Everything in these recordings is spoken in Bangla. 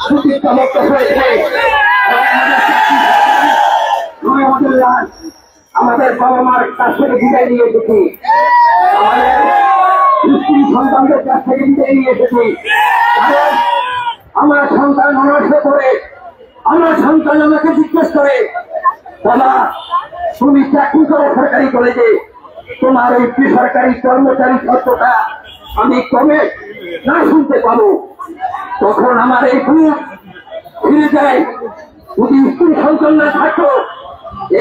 সুচিন্তামুক্ত হয়েছে। আমাদের বাবা মার কাছ থেকে বিদায় নিয়ে এসেছি, আমাদের স্ত্রী সন্তানদের কাছ থেকে বিদায় নিয়ে এসেছি। আমার সন্তান অনার্স করে, আমার সন্তান আমাকে জিজ্ঞেস করে, বাবা তুমি চাকরি করো সরকারি কলেজে, তোমার ওই বেসরকারি কর্মচারী শব্দটা আমি কমে না শুনতে পাবো। তখন আমার এই বুক ফিরে যায়। যদি স্ত্রী সন্তান না থাকতো,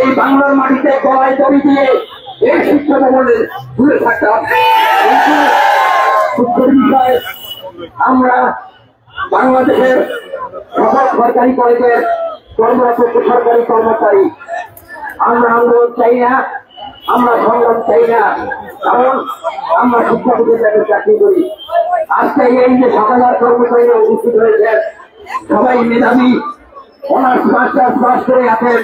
এই বাংলার মাটিতে গলায় দড়ি দিয়ে এই শিক্ষা ভবনে দূরে থাকতাম। দুঃখের বিষয়, আমরা বাংলাদেশের সকল সরকারি কলেজের কর্মরত বেসরকারি কর্মচারী, আমরা আন্দোলন চাই না, আমরা সংগ্রাম চাই না, কারণ আমরা শিক্ষাবিদের চাকরি করি। আজকে এই যে ৭,০০০ কর্মচারীরা উপস্থিত হয়েছেন, সবাই মেধাবী, অনার্স মাস্টার্স পাস করে আছেন,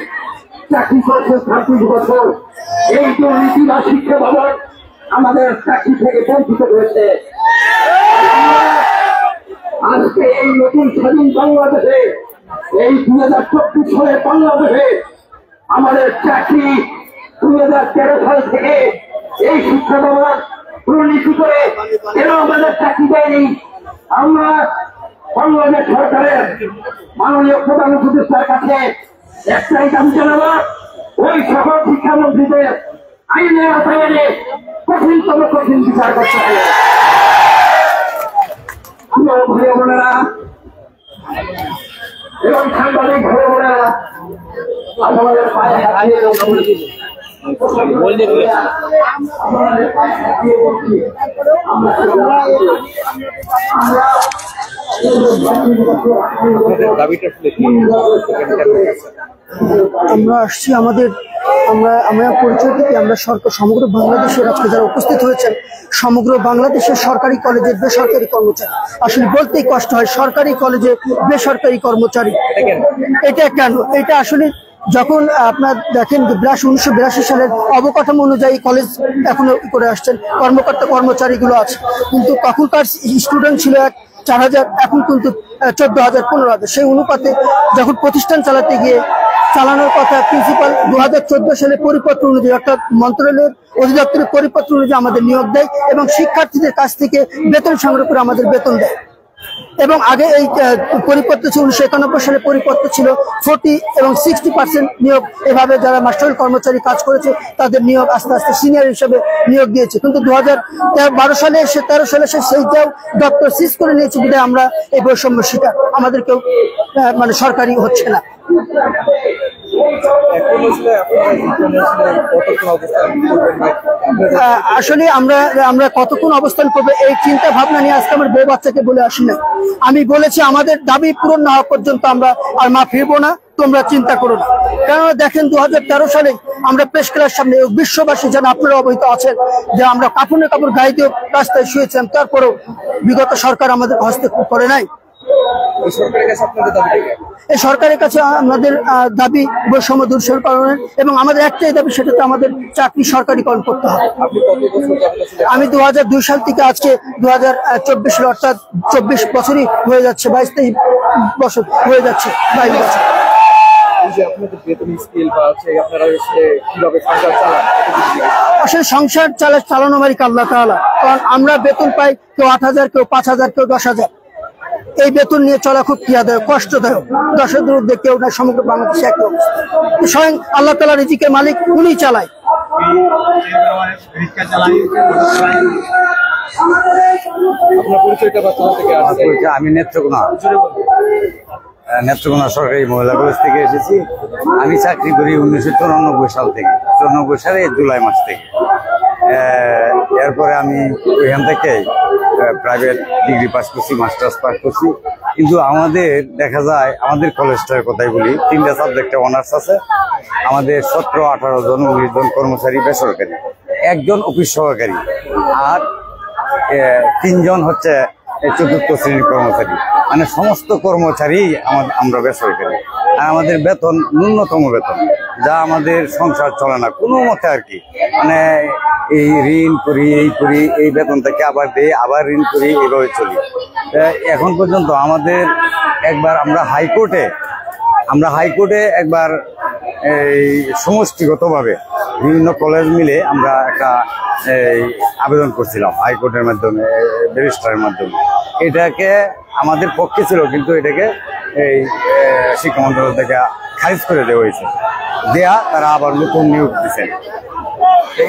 চাকরি করছে ৩০ বছর। এই দুর্নীতি বা শিক্ষা ভবন আমাদের চাকরি থেকে বঞ্চিত হয়েছে। আজকে এই নতুন স্বাধীন বাংলাদেশে, এই ২০২৪ সালে বাংলাদেশে আমাদের চাকরি ২০১৩ সাল থেকে এই শিক্ষা ভবন দুর্নীতি করে কেন আমাদের চাকরি দেয়নি? আমরা বাংলাদেশ সরকারের মাননীয় প্রধান উপদেষ্টার কাছে একটাই দাবি জানাবো, ওই সকল শিক্ষামন্ত্রীদের আইনে আওতায় কঠিনতম কঠিন বিচার করতে হবে। ভাই বোনেরা এবং সাংবাদিক ভাই বোনেরা, আমাদের পায়ে হারিয়ে আমরা আসছি আমরা পরিচয় থেকে আমরা সমগ্র বাংলাদেশের আজকে যারা উপস্থিত হয়েছেন, সমগ্র বাংলাদেশের সরকারি কলেজের বেসরকারি কর্মচারী। আসলে বলতেই কষ্ট হয়, সরকারি কলেজে বেসরকারি কর্মচারী। এটা কেন? এটা আসলে যখন আপনার দেখেন 1982 সালের অবকাঠামো অনুযায়ী কলেজ এখনো করে আসছেন, কর্মকর্তা কর্মচারীগুলো আছে, কিন্তু তখনকার স্টুডেন্ট ছিল 4,000, এখন কিন্তু 14,000 15,000। সেই অনুপাতে যখন প্রতিষ্ঠান চালাতে গিয়ে চালানোর কথা প্রিন্সিপাল 2014 সালে পরিপত্র অনুযায়ী, অর্থাৎ মন্ত্রণালয়ের অধিদপ্তরের পরিপত্র অনুযায়ী আমাদের নিয়োগ দেয় এবং শিক্ষার্থীদের কাছ থেকে বেতন সংগ্রহ করে আমাদের বেতন দেয়। এবং আগে এই পরিপত্র ছিল 1991 সালে পরিপত্র ছিল 40 এবং 60% নিয়োগ। এভাবে যারা মাস্টার কর্মচারী কাজ করেছে তাদের নিয়োগ আস্তে আস্তে সিনিয়র হিসেবে নিয়োগ দিয়েছে। কিন্তু 2012 সালে এসে 13 সালে এসে সেইটাও ডক্টর সিজ করে নিয়েছে, বিধায় আমরা এই বৈষম্য শিকার, আমাদের কেউ মানে সরকারি হচ্ছে না। আসলে আমরা কতক্ষণ অবস্থান করবো এই চিন্তা ভাবনা নিয়ে আজকে আমার বউ বাচ্চাকে বলে আসি না। আমি বলেছি আমাদের দাবি পূরণ না হওয়া পর্যন্ত আমরা আর মা ফিরবো না, তোমরা চিন্তা করো না। কেননা দেখেন 2013 সালে আমরা প্রেস ক্লাবের সামনে, বিশ্ববাসী যেন আপনারা অবহিত আছেন যে আমরা কাপড়ের কাপড় গায়ে দিয়ে রাস্তায় শুয়েছিলাম, তারপরেও বিগত সরকার আমাদের হস্তক্ষেপ করে নাই। এই সরকারের কাছে আমাদের দাবি বৈষম্য দূরীকরণের, এবং আমাদের একটাই দাবি, সেটা তো আমাদের চাকরি সরকারিকরণ করতে হবে। আমি 2002 সাল থেকে আজকে 2024 সাল, অর্থাৎ 24 বছরই হয়ে যাচ্ছে, 22-23 বছর হয়ে যাচ্ছে, 22 বছর। আসলে সংসার চালানো মালিক আল্লাহ তাআলা, কারণ আমরা বেতন পাই কেউ 8,000, কেউ 5,000, কেউ 10,000। এই বেতন নিয়ে চলা খুব ক্রিয়াদায়ক, কষ্টদায়ক। 10,000 মধ্যে কেউ না, সমগ্র বাংলাদেশে একই অবস্থা। স্বয়ং আল্লাহ তাআলা রিজিকের মালিক, উনি চালায়। আমি নেত্রকোনা সরকারি মহিলা কলেজ থেকে এসেছি। আমি চাকরি করি 1994 সাল থেকে, 94 সালে জুলাই মাস থেকে। এরপরে আমি ওইখান থেকে প্রাইভেট ডিগ্রি পাস করছি, মাস্টার্স পাস করছি। কিন্তু আমাদের দেখা যায়, আমাদের কলেজটার কথাই বলি, 3টা সাবজেক্টে অনার্স আছে। আমাদের 17-18 জন 19 জন কর্মচারী বেসরকারি, 1 জন অফিস সহকারী, আর 3 জন হচ্ছে 4র্থ শ্রেণীর কর্মচারী। মানে সমস্ত কর্মচারী আমরা বেসরকারি। আর আমাদের বেতন ন্যূনতম বেতন, যা আমাদের সংসার চলে না কোনো মতে আর কি। মানে এই ঋণ করি, এই বেতন থেকে আবার দেই, আবার ঋণ করি, এইভাবে চলি। এখন পর্যন্ত আমাদের একবার আমরা হাইকোর্টে একবার এই সমষ্টিগতভাবে বিভিন্ন কলেজ মিলে আমরা একটা আবেদন করছিলাম হাইকোর্টের মাধ্যমে, ব্যারিস্টারের মাধ্যমে। এটাকে আমাদের পক্ষে ছিল, কিন্তু এটাকে এই শিক্ষা মন্ত্রণালয় থেকে খারিজ করে দেওয়া হয়েছে। তারা আবার নতুন নিয়োগ দিচ্ছেন।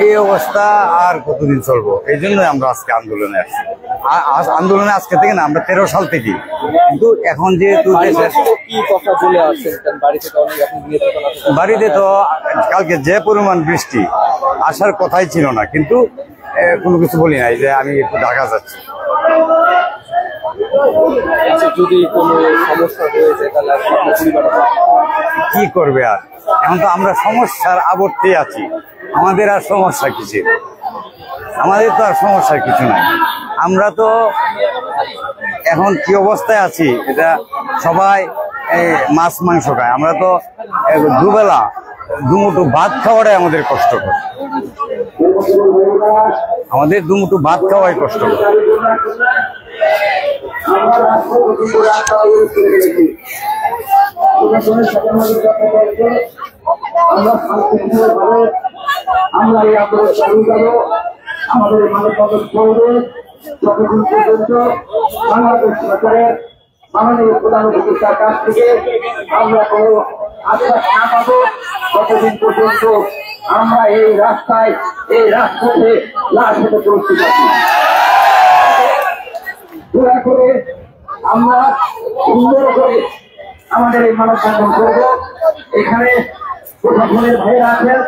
এই অবস্থা আর কতদিন চলবো? এই জন্যই আমরা আজকে আন্দোলনে আসছি। আন্দোলনে আজকে থেকে না, আমরা 13 সাল থেকে। কিন্তু এখন যেহেতু বাড়িতে তো কালকে যে পরিমাণ বৃষ্টি, আসার কথাই ছিল না, কিন্তু কোনো কিছু বলি নাই যে আমি একটু ঢাকা যাচ্ছি। যদি কোনো সমস্যা হয়ে যায় তাহলে কি করবে? আর এখন তো আমরা সমস্যার আবর্তে আছি। আমাদের আর সমস্যা কিছু, আমাদের তো আর সমস্যার কিছু নাই। আমরা তো এখন কি অবস্থায় আছি, এটা সবাই মাছ মাংস খায়, আমরা তো দুবেলা দুমুঠো ভাত খাওয়াটাই আমাদের কষ্টকর। আমাদের দুমুঠো ভাত খাওয়াই কষ্টকর। আমরা এই আন্দোলন চালু করবো। আমাদের মানববন্ধন চলবে যতদিন পর্যন্ত বাংলাদেশ সরকারের মাননীয় প্রধান উপদেষ্টার কাছ থেকে আমরা কোনো আশ্বাস না পাবো, ততদিন পর্যন্ত আমরা এই রাস্তায়, এই রাজপথে লাশ হতে প্রস্তুত আছি। দয়া করে আমরা সুন্দর করে আমাদের এই মানববন্ধন করবো। এখানে প্রশাসনের ভাইয়েরা আছেন।